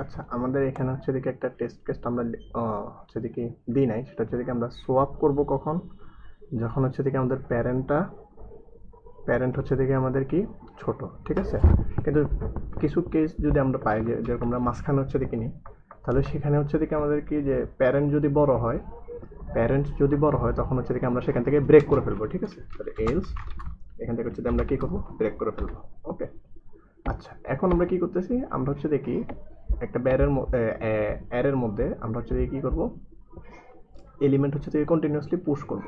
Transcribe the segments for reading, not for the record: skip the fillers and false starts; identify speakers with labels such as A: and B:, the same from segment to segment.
A: আচ্ছা, আমাদের এখানে হচ্ছে দেখি একটা টেস্ট কেস আমরা হচ্ছে দেখি দিই নাই, সেটা হচ্ছে দেখি আমরা সোয়াপ করব কখন, যখন হচ্ছে দেখি আমাদের প্যারেন্ট হচ্ছে দেখি আমাদের কি ছোট, ঠিক আছে। কিন্তু কিছু কেস যদি আমরা পাই যে যেরকম আমরা মাঝখানে হচ্ছে দেখি নিই, তাহলে সেখানে হচ্ছে দেখি আমাদের কি যে প্যারেন্ট যদি বড় হয় তখন হচ্ছে দেখি আমরা সেখান থেকে ব্রেক করে ফেলবো, ঠিক আছে। তাহলে এলস এখান থেকে হচ্ছে আমরা কি করবো, ব্রেক করে ফেলবো। ওকে। আচ্ছা, এখন আমরা কি করতেছি, আমরা হচ্ছে দেখি একটা অ্যারের মধ্যে আমরা হচ্ছে দেখি কি করব, এলিমেন্ট হচ্ছে দেখি কন্টিনিউয়াসলি পুশ করব।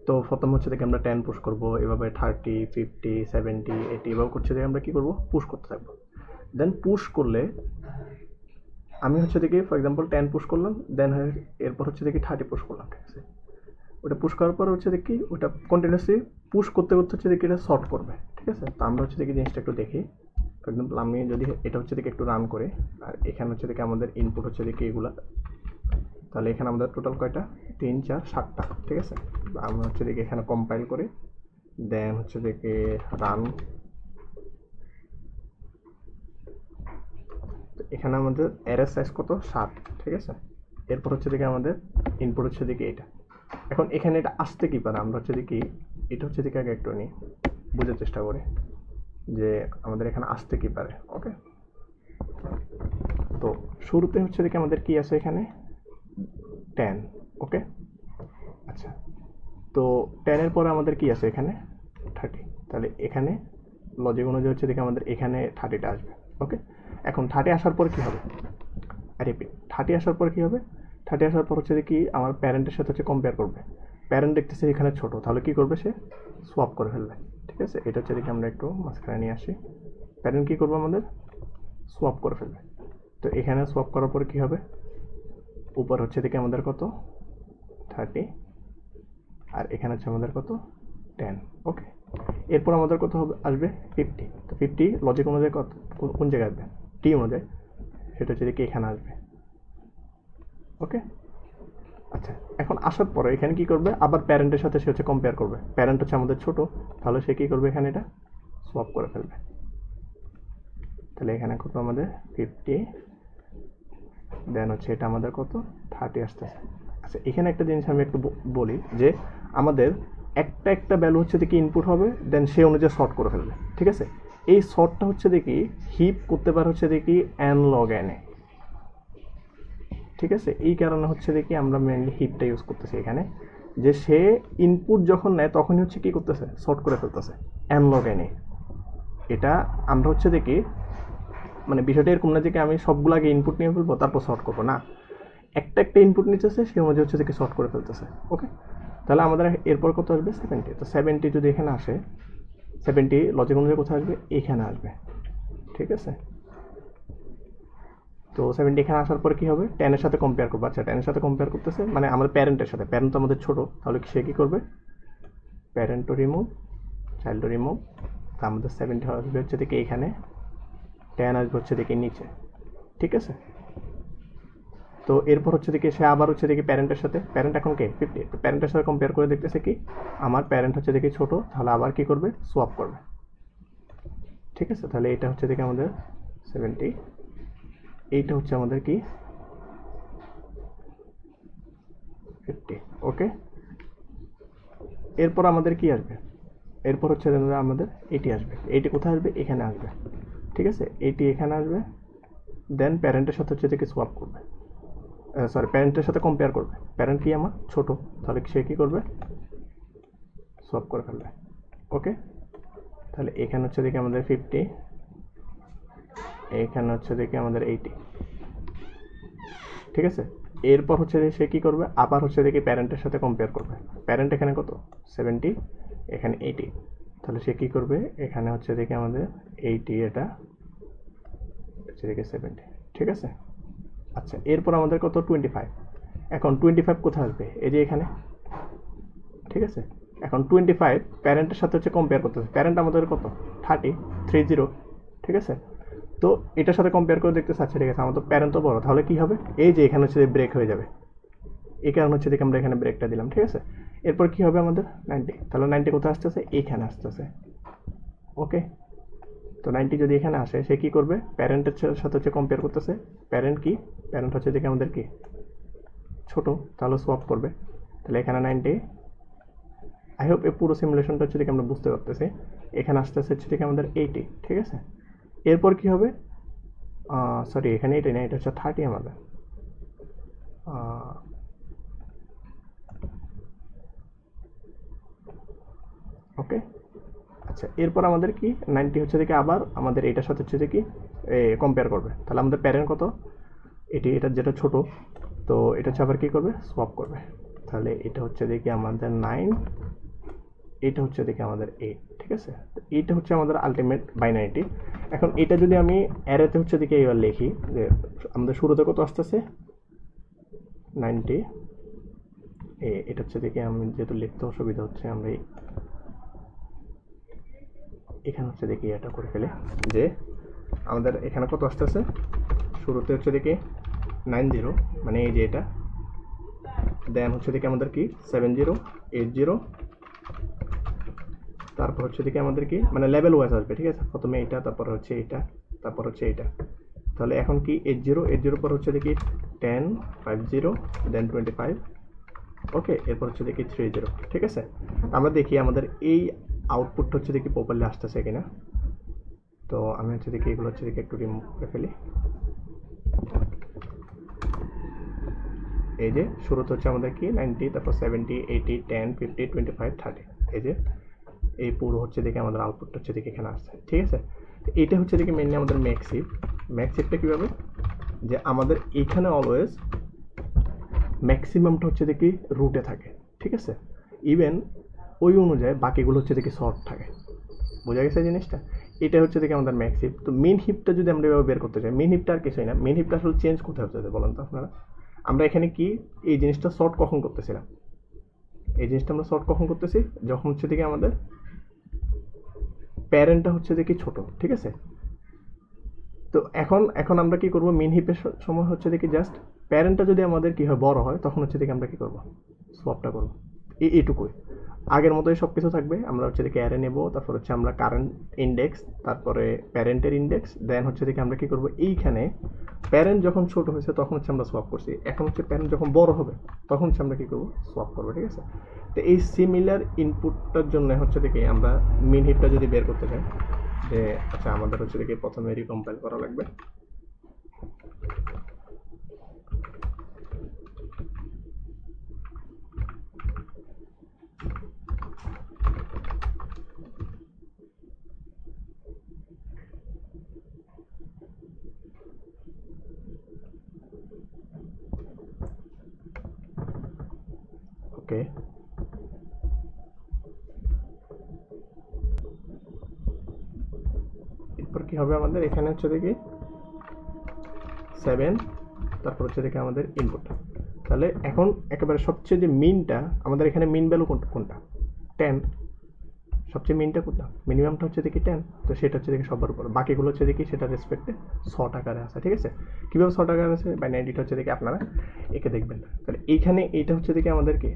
A: তো প্রথম হচ্ছে দেখি আমরা 10 পুশ করব, এভাবে 30, 50, 70, 80 এভাবে করছে দেখি আমরা কি করব, পুশ করতে থাকবো। দেন পুশ করলে আমি হচ্ছে দেখি ফর এক্সাম্পল 10 পুশ করলাম, দেন এরপর হচ্ছে দেখি 30 পুশ করলাম, ঠিক আছে। ওটা পুশ করার পর হচ্ছে দেখি ওটা কন্টিনিউয়াসলি পুশ করতে করতে হচ্ছে দেখি এটা শর্ট করবে, ঠিক আছে। তো আমরা হচ্ছে দেখি জিনিসটা একটু দেখি। ফর এক্সাম্পল আমি যদি এটা হচ্ছে দেখি একটু রান করে, আর এখানে হচ্ছে দেখি আমাদের ইনপুট হচ্ছে দেখি এগুলা, তাহলে এখানে আমাদের টোটাল কয়টা, 3, 4, 7টা, ঠিক আছে। আমরা হচ্ছে দেখি এখানে কম্পাইল করে দেন হচ্ছে দেখি রান। এখানে আমাদের অ্যারে সাইজ কত, 7, ঠিক আছে। এরপর হচ্ছে দেখি আমাদের ইনপুট হচ্ছে দেখি এটা। এখন এখানে এটা আসতে কি পারে, আমরা হচ্ছে দেখি এটা হচ্ছে দেখি আগে একটু নিই, বোঝার চেষ্টা করি যে আমাদের এখানে আসতে কি পারে। ওকে। তো শুরুতে হচ্ছে দেখি আমাদের কি আছে এখানে, 10। ওকে। আচ্ছা, তো 10 এর পরে আমাদের কি আছে এখানে, 30। তাহলে এখানে লজিক অনুযায়ী হচ্ছে দেখি আমাদের এখানে 30টা আসবে। ওকে। এখন 30 আসার পর কি হবে, রিপিট 30 আসার পর কি হবে, 30 আসার পর হচ্ছে দেখি আমার প্যারেন্টের সাথে হচ্ছে কম্পেয়ার করবে। প্যারেন্ট দেখতেছে এখানে ছোট, তাহলে কি করবে, সে সোয়াপ করে ফেলবে, ঠিক আছে। এটা হচ্ছে দেখি আমরা একটু মাঝখানে নিয়ে আসি। প্যারেন্ট কি করবে আমাদের, সোয়াপ করে ফেলবে। তো এখানে সোয়াপ করার পর কি হবে, উপর হচ্ছে দেখি আমাদের কত, 30, আর এখানে হচ্ছে আমাদের কত, 10। ওকে। এরপর আমাদের কত হবে, আসবে 50। তো 50 লজিক অনুযায়ী কত, কোন জায়গায় আসবে, টি অনুযায়ী, সেটা হচ্ছে দেখি এখানে আসবে। ওকে। আচ্ছা, এখন আসার পরে এখানে কি করবে, আবার প্যারেন্টের সাথে সে হচ্ছে কম্পেয়ার করবে। প্যারেন্ট হচ্ছে আমাদের ছোট, তাহলে সে কি করবে, এখানে এটা সোয়াপ করে ফেলবে। তাহলে এখানে কত আমাদের 50, দেন হচ্ছে এটা আমাদের কত, 30 আসতেছে। আচ্ছা, এখানে একটা জিনিস আমি একটু বলি যে আমাদের একটা একটা ভ্যালু হচ্ছে দেখি ইনপুট হবে, দেন সে অনুযায়ী শর্ট করে ফেলবে, ঠিক আছে। এই শর্টটা হচ্ছে দেখি হিপ করতে পারে হচ্ছে দেখি n log n এ, ঠিক আছে। এই কারণে হচ্ছে দেখি আমরা মেনলি হিপটা ইউজ করতেছি এখানে, যে সে ইনপুট যখন নেয় তখনই হচ্ছে কি করতেছে, শর্ট করে ফেলতেছে n log n এ। এটা আমরা হচ্ছে দেখি মানে বিষয়টা এরকম না যে আমি সবগুলো আগে ইনপুট নিয়ে ফেলবো তারপর শর্ট করবো, না, একটা একটা ইনপুট নিতেছে সে অনুযায়ী হচ্ছে দেখি শর্ট করে ফেলতেছে। ওকে। তাহলে আমাদের এরপর কত আসবে, 70। তো 70 যদি এখানে আসে, 70 লজিক অনুযায়ী কোথায় আসবে, এখানে আসবে, ঠিক আছে। তো 70 এখানে আসার পর কি হবে, 10 এর সাথে কম্পেয়ার করবো। আচ্ছা, 10 এর সাথে কম্পেয়ার করতেছে মানে আমাদের প্যারেন্টের সাথে, প্যারেন্ট তো আমাদের ছোট, তাহলে সে কি করবে, parent to remove, child to remove. তা আমাদের 70 আসবে হচ্ছে দেখি এখানে, 10 আসবে হচ্ছে দেখি নিচে, ঠিক আছে। তো এরপর হচ্ছে দেখি সে আবার হচ্ছে দেখি প্যারেন্টের সাথে, প্যারেন্ট এখন কে 50, তো প্যারেন্টের সাথে কম্পেয়ার করে দেখতেছে কি আমার প্যারেন্ট হচ্ছে দেখি ছোট, তাহলে আবার কি করবে, সোয়াপ করবে, ঠিক আছে। তাহলে এটা হচ্ছে দেখি আমাদের 70, এইটা হচ্ছে আমাদের কি 50। ওকে। এরপর আমাদের কি আসবে, এরপর হচ্ছে আমাদের এটি আসবে, এইটি কোথায় আসবে, এখানে আসবে, ঠিক আছে। এইটি এখানে আসবে, দেন প্যারেন্টের সাথে হচ্ছে দেখি সোয়াপ করবে, সরি প্যারেন্টের সাথে কম্পেয়ার করবে। প্যারেন্ট কি আমার ছোট, তাহলে সে কি করবে, সোয়াপ করে ফেলবে। ওকে। তাহলে এখানে হচ্ছে দেখি আমাদের 50, এখানে হচ্ছে দেখি আমাদের 80, ঠিক আছে। এরপর হচ্ছে সে কি করবে, আবার হচ্ছে দেখি প্যারেন্টের সাথে কম্পেয়ার করবে। প্যারেন্ট এখানে কত, 70, এখানে 80, তাহলে সে কি করবে, এখানে হচ্ছে দেখি আমাদের 80, এটা হচ্ছে দেখি 70, ঠিক আছে। আচ্ছা, এরপর আমাদের কত, 25। এখন 25 কোথায় আসবে, এই যে এখানে, ঠিক আছে। এখন 25 প্যারেন্টের সাথে হচ্ছে কম্পেয়ার করতেছে, প্যারেন্ট আমাদের কত, 30, ঠিক আছে। তো এটার সাথে কম্পেয়ার করে দেখতেছে, আচ্ছা ঠিক আছে আমার তো প্যারেন্ট তো বড়, তাহলে কি হবে, এই যে এখানে হচ্ছে ব্রেক হয়ে যাবে, এই কারণে হচ্ছে দেখি আমরা এখানে ব্রেকটা দিলাম, ঠিক আছে। এরপর কি হবে আমাদের 90, তাহলে 90 কোথায় আসতেছে, এখানে আসতেছে। ওকে। তো তো 90 যদি এখানে আসে সে কি করবে, প্যারেন্টের সাথে হচ্ছে কম্পেয়ার করতেছে। প্যারেন্ট কি, প্যারেন্ট হচ্ছে দেখে আমাদের কি ছোট, তাহলে সোয়াপ করবে। তাহলে এখানে 90, আই হোপ এই পুরো সিমুলেশনটা হচ্ছে দেখে আমরা বুঝতে পারতেছি। এখানে আসতেছে হচ্ছে দেখে আমাদের 80, ঠিক আছে। এরপর কি হবে, সরি এখানে 80 না, এটা হচ্ছে 30 আমাদের। ওকে, আচ্ছা এরপর আমাদের কি 90 হচ্ছে দেখে আবার আমাদের এটার সাথে হচ্ছে দেখি কম্পেয়ার করবে। তাহলে আমাদের প্যারেন্ট কত, এটা যেটা ছোট, তো এটা হচ্ছে আবার কি করবে, সোয়াপ করবে। তাহলে এটা হচ্ছে দেখি আমাদের 9, এটা হচ্ছে দেখি আমাদের 8, ঠিক আছে। তো এইটা হচ্ছে আমাদের আলটিমেট বাইনারিটি। এখন এটা যদি আমি অ্যারেতে হচ্ছে দেখি এবার লিখি যে আমাদের শুরুতে কত আসতেছে 90, এটা হচ্ছে দেখি আমি যেহেতু লিখতে অসুবিধা হচ্ছে আমরা এখানে হচ্ছে দেখি এটা করে ফেলে যে আমাদের এখানে কত আসতেছে, শুরুতে হচ্ছে দেখি 90, মানে এই যে এটা, দেন হচ্ছে দেখি আমাদের কি 70, 80, তারপর হচ্ছে দেখি আমাদের কি মানে লেভেল ওয়াইজ আসবে, ঠিক আছে। প্রথমে এটা, তারপর হচ্ছে এটা, তারপর হচ্ছে এটা। তাহলে এখন কি 80 পর হচ্ছে দেখি 10, 50, দেন 25, ওকে। এরপর হচ্ছে দেখি 30, ঠিক আছে। আমরা দেখি আমাদের এই আউটপুটটা হচ্ছে দেখি প্রপারলি আসতেছে কিনা। তো আমি হচ্ছে দেখি এগুলো হচ্ছে দেখি একটু রিমুভ করে ফেলি। এই যে শুরুতে হচ্ছে আমাদের কি 90, তারপর 70, 80, 10, 50, 25, 30, এই যে এই পুরো হচ্ছে দেখে আমাদের আউটপুটটা হচ্ছে দেখে এখানে আসছে, ঠিক আছে। তো এটা হচ্ছে দেখে মেনলি আমাদের ম্যাক্সিভ। ম্যাক্সিভটা কীভাবে, যে আমাদের এইখানে অলওয়েজ ম্যাক্সিমামটা হচ্ছে দেখি রুটে থাকে, ঠিক আছে। ইভেন ওই অনুযায়ী বাকিগুলো হচ্ছে দেখি শর্ট থাকে, বোঝা গেছে জিনিসটা। এটা হচ্ছে দেখি আমাদের ম্যাক্সিভ। তো মেন হিপটা যদি আমরা এভাবে বের করতে চাই, মেন হিপটা আর কিছুই না, মেন হিপটা আসলে চেঞ্জ কোথায় হচ্ছে বলেন তো আপনারা। আমরা এখানে কি এই জিনিসটা শর্ট কখন করতেছিলাম, এই জিনিসটা আমরা শর্ট কখন করতেছি, যখন হচ্ছে দেখি আমাদের প্যারেন্টটা হচ্ছে দেখি ছোট, ঠিক আছে। তো এখন এখন আমরা কি করব, মিন হিপের সময় হচ্ছে দেখি জাস্ট প্যারেন্টটা যদি আমাদের কি হয় বড় হয়, তখন হচ্ছে দেখি আমরা কি করব, সোয়াপটা করব। এইটুকুই, আগের মতোই সব কিছু থাকবে। আমরা হচ্ছে দেখি অ্যারে নেব, তারপর হচ্ছে আমরা কারেন্ট ইন্ডেক্স, তারপরে প্যারেন্টের ইন্ডেক্স, দেন হচ্ছে দেখি আমরা কি করব, এইখানে প্যারেন্ট যখন ছোট হয়েছে তখন হচ্ছে আমরা সোয়াপ করছি, এখন হচ্ছে প্যারেন্ট যখন বড় হবে তখন হচ্ছে আমরা কি করব, সোয়াপ করবো, ঠিক আছে। তো এই সিমিলার ইনপুটটার জন্য হচ্ছে দেখি আমরা মিন হিপটা যদি বের করতে চাই, যে আচ্ছা আমাদের হচ্ছে দেখি প্রথমে রিকম্পাইল করা লাগবে। ওকে, এরপর কি হবে আমাদের এখানে হচ্ছে দেখি 7, তারপর হচ্ছে দেখি আমাদের ইনপুট। তাহলে এখন একেবারে সবচেয়ে যে মিনটা আমাদের এখানে মিন ভ্যালু কোনটা, 10, সবচেয়ে মিনটা কোনটা, মিনিমামটা হচ্ছে দেখি 10, তো সেটা হচ্ছে দেখি সবার উপর, বাকিগুলো হচ্ছে দেখি সেটা রেসপেক্টে শর্ট আকারে আছে, ঠিক আছে। কীভাবে শর্ট আকারে আছে, বাইনারিটা হচ্ছে দেখি আপনারা একে দেখবেন। তাহলে এইখানে এইটা হচ্ছে দেখি আমাদের কি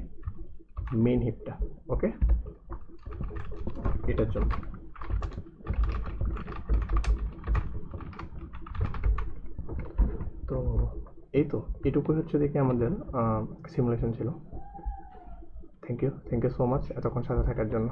A: মেন হিপটা, ওকে, এটার জন্য। তো এই তো এটুকুই হচ্ছে দেখি আমাদের সিমুলেশন ছিল। থ্যাংক ইউ সো মাচ এতক্ষণ সাথে থাকার জন্য।